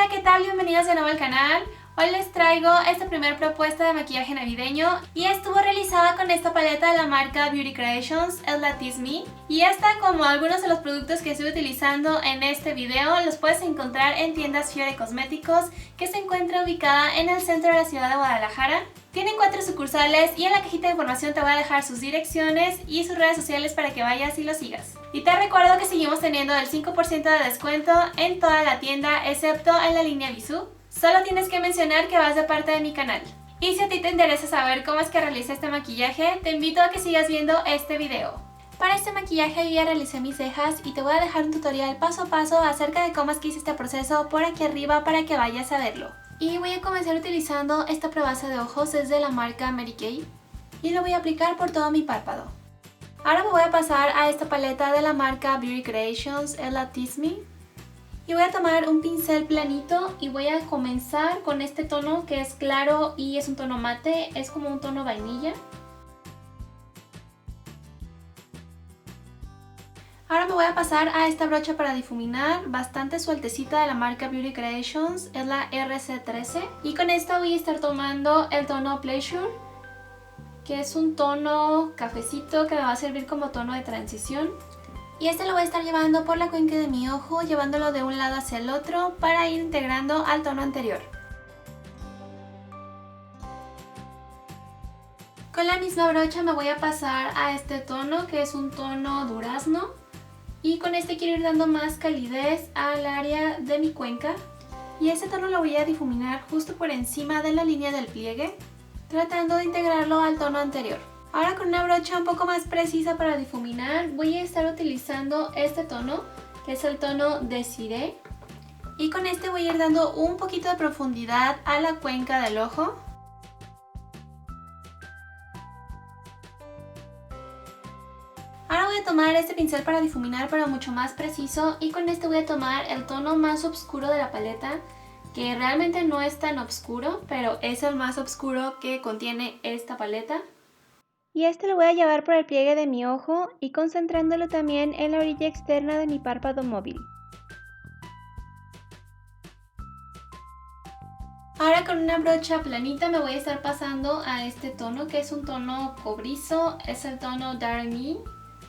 Hola, ¿qué tal? Bienvenidos de nuevo al canal. Hoy les traigo esta primera propuesta de maquillaje navideño y estuvo realizada con esta paleta de la marca Beauty Creations, es la Tease Me. Y esta, como algunos de los productos que estoy utilizando en este video, los puedes encontrar en tiendas Fiore Cosméticos, que se encuentra ubicada en el centro de la ciudad de Guadalajara. Tienen 4 sucursales y en la cajita de información te voy a dejar sus direcciones y sus redes sociales para que vayas y los sigas. Y te recuerdo que seguimos teniendo el 5% de descuento en toda la tienda, excepto en la línea Bisú. Solo tienes que mencionar que vas de parte de mi canal. Y si a ti te interesa saber cómo es que realicé este maquillaje, te invito a que sigas viendo este video. Para este maquillaje yo ya realicé mis cejas y te voy a dejar un tutorial paso a paso acerca de cómo es que hice este proceso por aquí arriba para que vayas a verlo. Y voy a comenzar utilizando esta prebase de ojos, es de la marca Mary Kay y lo voy a aplicar por todo mi párpado. Ahora me voy a pasar a esta paleta de la marca Beauty Creations, es la Tease Me. Y voy a tomar un pincel planito y voy a comenzar con este tono que es claro y es un tono mate, es como un tono vainilla. Ahora me voy a pasar a esta brocha para difuminar, bastante sueltecita, de la marca Beauty Creations, es la RC13. Y con esta voy a estar tomando el tono Pleasure, que es un tono cafecito que me va a servir como tono de transición. Y este lo voy a estar llevando por la cuenca de mi ojo, llevándolo de un lado hacia el otro para ir integrando al tono anterior. Con la misma brocha me voy a pasar a este tono, que es un tono durazno. Y con este quiero ir dando más calidez al área de mi cuenca. Y este tono lo voy a difuminar justo por encima de la línea del pliegue, tratando de integrarlo al tono anterior. Ahora con una brocha un poco más precisa para difuminar voy a estar utilizando este tono, que es el tono Desiree. Y con este voy a ir dando un poquito de profundidad a la cuenca del ojo. Ahora voy a tomar este pincel para difuminar, pero mucho más preciso, y con este voy a tomar el tono más oscuro de la paleta, que realmente no es tan oscuro, pero es el más oscuro que contiene esta paleta. Y este lo voy a llevar por el pliegue de mi ojo y concentrándolo también en la orilla externa de mi párpado móvil. Ahora con una brocha planita me voy a estar pasando a este tono, que es un tono cobrizo, es el tono Dark Me.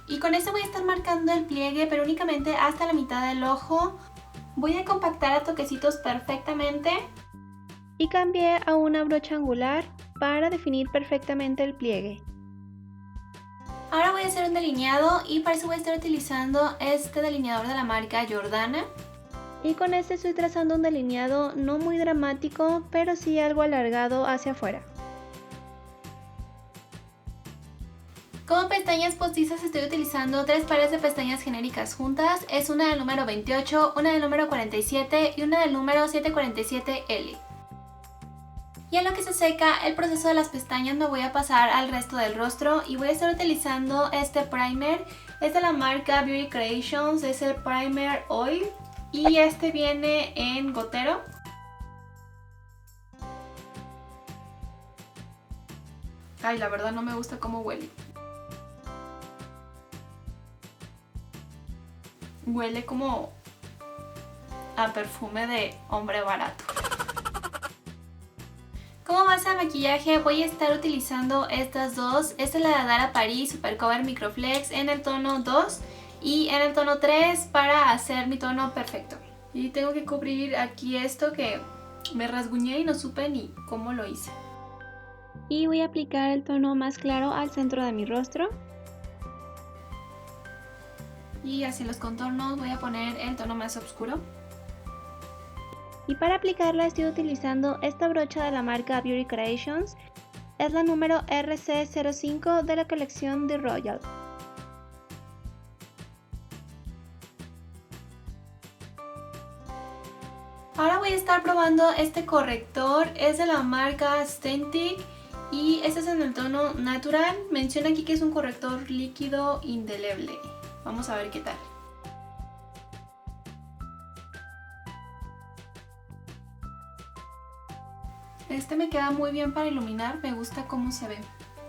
Y con este voy a estar marcando el pliegue, pero únicamente hasta la mitad del ojo. Voy a compactar a toquecitos perfectamente. Y cambié a una brocha angular para definir perfectamente el pliegue. Ahora voy a hacer un delineado y para eso voy a estar utilizando este delineador de la marca Jordana. Y con este estoy trazando un delineado no muy dramático, pero sí algo alargado hacia afuera. Como pestañas postizas estoy utilizando 3 pares de pestañas genéricas juntas. Es una del número 28, una del número 47 y una del número 747L. Y en lo que se seca el proceso de las pestañas me voy a pasar al resto del rostro y voy a estar utilizando este primer. Es de la marca Beauty Creations, es el Primer Oil y este viene en gotero. Ay, la verdad no me gusta cómo huele. Huele como a perfume de hombre barato. Como base de maquillaje voy a estar utilizando estas dos. Esta es la de Adara Paris Super Cover Microflex en el tono 2 y en el tono 3 para hacer mi tono perfecto. Y tengo que cubrir aquí esto que me rasguñé y no supe ni cómo lo hice. Y voy a aplicar el tono más claro al centro de mi rostro. Y hacia los contornos voy a poner el tono más oscuro. Y para aplicarla estoy utilizando esta brocha de la marca Beauty Creations. Es la número RC05 de la colección de Royal. Ahora voy a estar probando este corrector. Es de la marca Stentic y este es en el tono Natural. Menciona aquí que es un corrector líquido indeleble. Vamos a ver qué tal. Este me queda muy bien para iluminar, me gusta cómo se ve.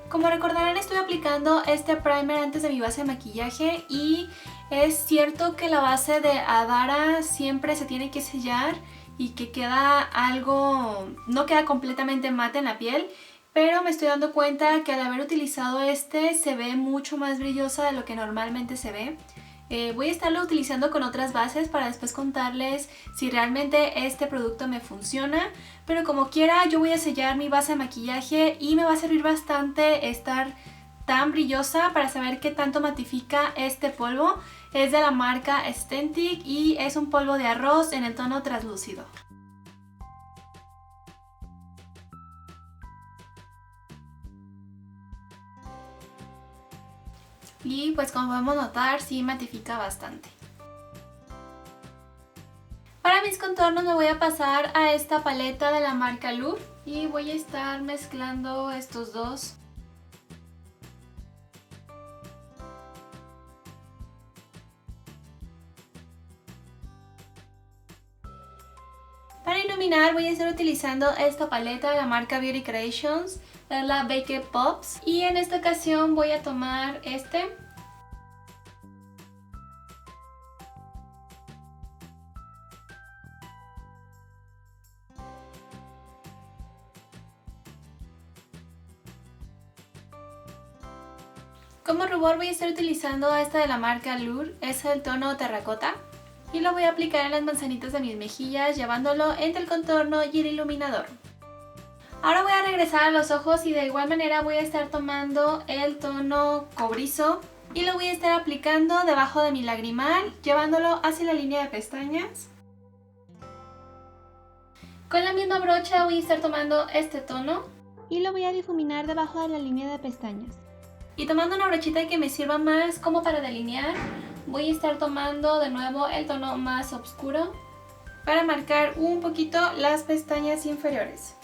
Como recordarán, estoy aplicando este primer antes de mi base de maquillaje y es cierto que la base de Adara siempre se tiene que sellar y que queda algo, no queda completamente mate en la piel, pero me estoy dando cuenta que al haber utilizado este se ve mucho más brillosa de lo que normalmente se ve. Voy a estarlo utilizando con otras bases para después contarles si realmente este producto me funciona, pero como quiera yo voy a sellar mi base de maquillaje y me va a servir bastante estar tan brillosa para saber qué tanto matifica este polvo. Es de la marca Stentic y es un polvo de arroz en el tono translúcido. Y pues como podemos notar, sí matifica bastante. Para mis contornos me voy a pasar a esta paleta de la marca Louvre y voy a estar mezclando estos dos. Para iluminar voy a estar utilizando esta paleta de la marca Beauty Creations, es la Baked Pops, y en esta ocasión voy a tomar este. Como rubor voy a estar utilizando esta de la marca Louvre, es el tono terracota. Y lo voy a aplicar en las manzanitas de mis mejillas, llevándolo entre el contorno y el iluminador. Ahora voy a regresar a los ojos y de igual manera voy a estar tomando el tono cobrizo y lo voy a estar aplicando debajo de mi lagrimal, llevándolo hacia la línea de pestañas. Con la misma brocha voy a estar tomando este tono y lo voy a difuminar debajo de la línea de pestañas. Y tomando una brochita que me sirva más como para delinear, voy a estar tomando de nuevo el tono más oscuro para marcar un poquito las pestañas inferiores.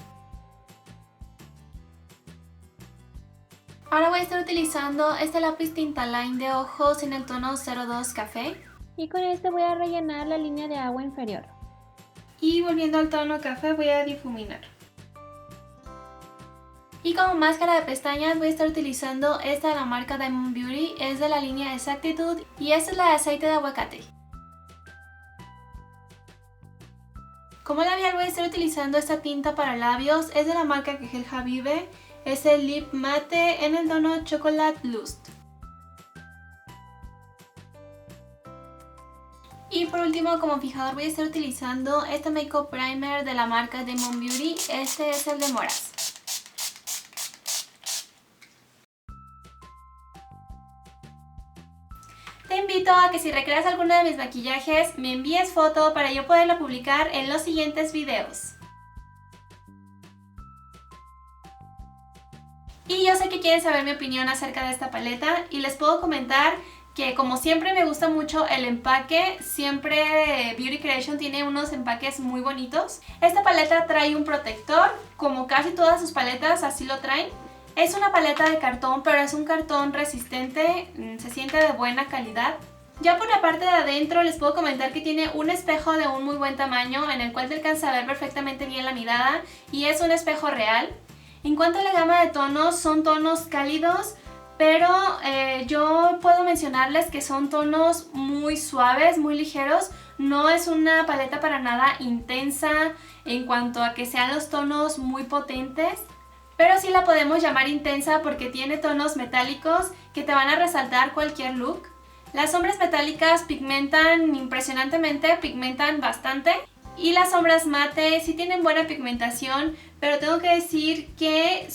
Ahora voy a estar utilizando este lápiz Tintaline de ojos en el tono 02 Café. Y con este voy a rellenar la línea de agua inferior. Y volviendo al tono café voy a difuminar. Y como máscara de pestañas voy a estar utilizando esta de la marca Diamond Beauty, es de la línea Exactitude y esta es la de aceite de aguacate. Como labial voy a estar utilizando esta tinta para labios, es de la marca Kehel Habibe, es el Lip Mate en el tono Chocolate Lust. Y por último, como fijador voy a estar utilizando este Makeup Primer de la marca Diamond Beauty, este es el de Moras. Te invito a que si recreas alguno de mis maquillajes me envíes foto para yo poderlo publicar en los siguientes videos. Y yo sé que quieren saber mi opinión acerca de esta paleta y les puedo comentar que como siempre me gusta mucho el empaque, siempre Beauty Creation tiene unos empaques muy bonitos. Esta paleta trae un protector, como casi todas sus paletas así lo traen. Es una paleta de cartón, pero es un cartón resistente, se siente de buena calidad. Ya por la parte de adentro les puedo comentar que tiene un espejo de un muy buen tamaño en el cual te alcanza a ver perfectamente bien la mirada y es un espejo real. En cuanto a la gama de tonos, son tonos cálidos, pero yo puedo mencionarles que son tonos muy suaves, muy ligeros. No es una paleta para nada intensa en cuanto a que sean los tonos muy potentes. Pero sí la podemos llamar intensa porque tiene tonos metálicos que te van a resaltar cualquier look. Las sombras metálicas pigmentan impresionantemente, pigmentan bastante. Y las sombras mate sí tienen buena pigmentación, pero tengo que decir que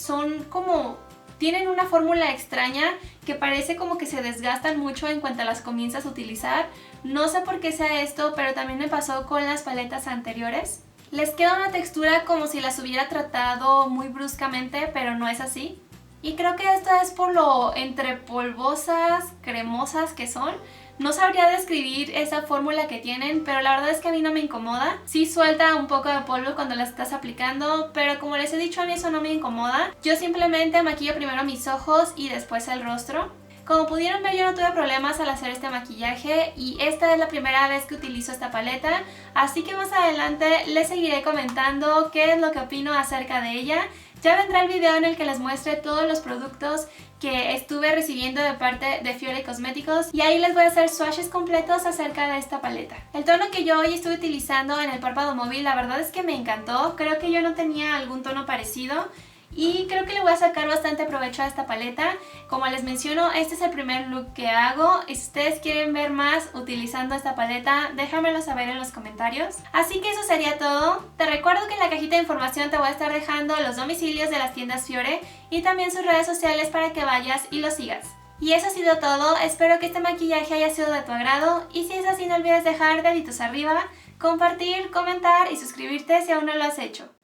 tienen una fórmula extraña que parece como que se desgastan mucho en cuanto las comienzas a utilizar. No sé por qué sea esto, pero también me pasó con las paletas anteriores. Les queda una textura como si las hubiera tratado muy bruscamente, pero no es así. Y creo que esto es por lo entre polvosas, cremosas que son. No sabría describir esa fórmula que tienen, pero la verdad es que a mí no me incomoda. Sí suelta un poco de polvo cuando las estás aplicando, pero como les he dicho, a mí eso no me incomoda. Yo simplemente maquillo primero mis ojos y después el rostro. Como pudieron ver, yo no tuve problemas al hacer este maquillaje y esta es la primera vez que utilizo esta paleta, así que más adelante les seguiré comentando qué es lo que opino acerca de ella, Ya vendrá el video en el que les muestre todos los productos que estuve recibiendo de parte de Fiore Cosméticos y ahí les voy a hacer swatches completos acerca de esta paleta. El tono que yo hoy estuve utilizando en el párpado móvil, la verdad es que me encantó. Creo que yo no tenía algún tono parecido y creo que le voy a sacar bastante provecho a esta paleta. Como les menciono, este es el primer look que hago y si ustedes quieren ver más utilizando esta paleta, déjamelo saber en los comentarios. Así que eso sería todo. Te recuerdo que en la cajita de información te voy a estar dejando los domicilios de las tiendas Fiore y también sus redes sociales para que vayas y los sigas. Y eso ha sido todo, espero que este maquillaje haya sido de tu agrado y si es así no olvides dejar deditos arriba, compartir, comentar y suscribirte si aún no lo has hecho.